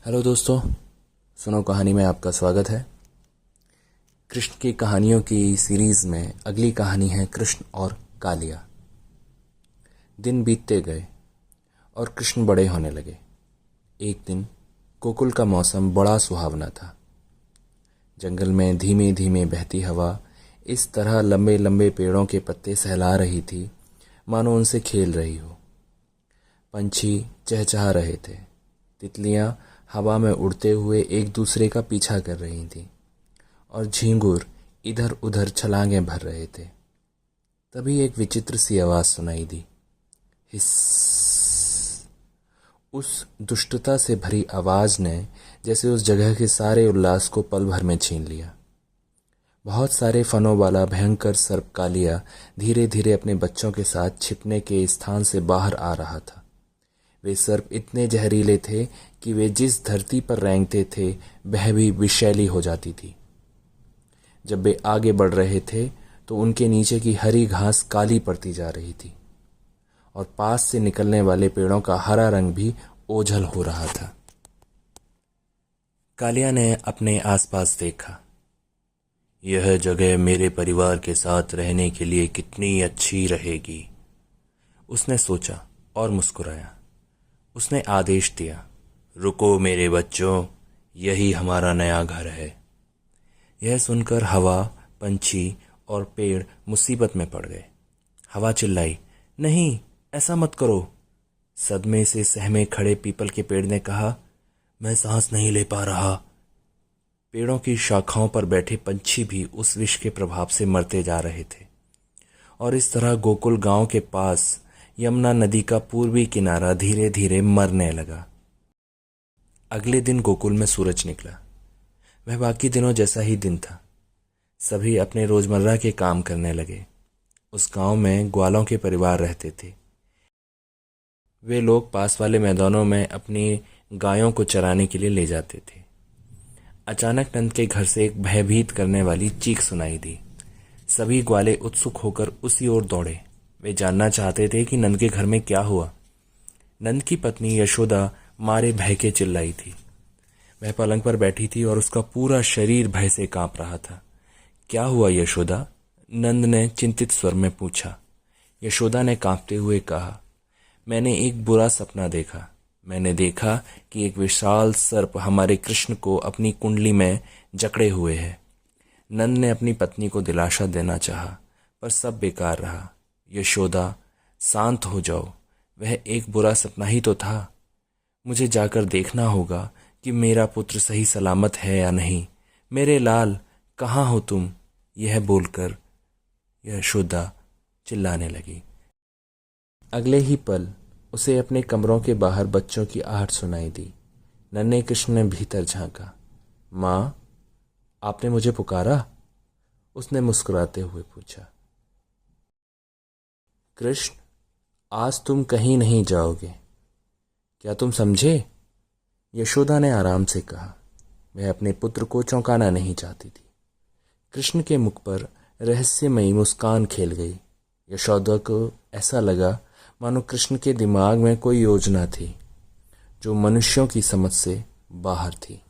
Hello दोस्तों, सुनो कहानी में आपका स्वागत है। कृष्ण की कहानियों की सीरीज़ में अगली कहानी है कृष्ण और कालिया। दिन बीतते गए और कृष्ण बड़े होने लगे। एक दिन गोकुल का मौसम बड़ा सुहावना था। जंगल में धीमे धीमे बहती हवा इस तरह लंबे लंबे पेड़ों के पत्ते सहला रही थी मानो उनसे खेल रही हो। पंछी चहचहा रहे थे, तितलियां हवा में उड़ते हुए एक दूसरे का पीछा कर रही थीं और झींगुर इधर उधर छलांगें भर रहे थे। तभी एक विचित्र सी आवाज सुनाई दी, हिस्स। उस दुष्टता से भरी आवाज ने जैसे उस जगह के सारे उल्लास को पल भर में छीन लिया। बहुत सारे फनों वाला भयंकर सर्प कालिया धीरे धीरे अपने बच्चों के साथ छिपने के स्थान से बाहर आ रहा था। वे सर्प इतने जहरीले थे कि वे जिस धरती पर रेंगते थे वह भी विषैली हो जाती थी। जब वे आगे बढ़ रहे थे तो उनके नीचे की हरी घास काली पड़ती जा रही थी और पास से निकलने वाले पेड़ों का हरा रंग भी ओझल हो रहा था। कालिया ने अपने आसपास देखा। यह जगह मेरे परिवार के साथ रहने के लिए कितनी अच्छी रहेगी, उसने सोचा और मुस्कुराया। उसने आदेश दिया, रुको मेरे बच्चों, यही हमारा नया घर है। यह सुनकर हवा, पंछी और पेड़ मुसीबत में पड़ गए। हवा चिल्लाई, नहीं, ऐसा मत करो। सदमे से सहमे खड़े पीपल के पेड़ ने कहा, मैं सांस नहीं ले पा रहा। पेड़ों की शाखाओं पर बैठे पंछी भी उस विष के प्रभाव से मरते जा रहे थे और इस तरह गोकुल गांव के पास यमुना नदी का पूर्वी किनारा धीरे धीरे मरने लगा। अगले दिन गोकुल में सूरज निकला। वह बाकी दिनों जैसा ही दिन था। सभी अपने रोजमर्रा के काम करने लगे। उस गांव में ग्वालों के परिवार रहते थे। वे लोग पास वाले मैदानों में अपनी गायों को चराने के लिए ले जाते थे। अचानक नंद के घर से एक भयभीत करने वाली चीख सुनाई दी। सभी ग्वाले उत्सुक होकर उसी ओर दौड़े। वे जानना चाहते थे कि नंद के घर में क्या हुआ। नंद की पत्नी यशोदा मारे भय के चिल्लाई थी। वह पलंग पर बैठी थी और उसका पूरा शरीर भय से कांप रहा था। क्या हुआ यशोदा? नंद ने चिंतित स्वर में पूछा। यशोदा ने कांपते हुए कहा, मैंने एक बुरा सपना देखा। मैंने देखा कि एक विशाल सर्प हमारे कृष्ण को अपनी कुंडली में जकड़े हुए है। नंद ने अपनी पत्नी को दिलासा देना चाहा, पर सब बेकार रहा। यशोदा, शांत हो जाओ, वह एक बुरा सपना ही तो था। मुझे जाकर देखना होगा कि मेरा पुत्र सही सलामत है या नहीं। मेरे लाल, कहाँ हो तुम? यह बोलकर यशोदा चिल्लाने लगी। अगले ही पल उसे अपने कमरों के बाहर बच्चों की आहट सुनाई दी। नन्हे कृष्ण ने भीतर झांका। माँ, आपने मुझे पुकारा? उसने मुस्कुराते हुए पूछा। कृष्ण, आज तुम कहीं नहीं जाओगे, क्या तुम समझे? यशोदा ने आराम से कहा। वह अपने पुत्र को चौंकाना नहीं चाहती थी। कृष्ण के मुख पर रहस्यमयी मुस्कान खेल गई। यशोदा को ऐसा लगा मानो कृष्ण के दिमाग में कोई योजना थी जो मनुष्यों की समझ से बाहर थी।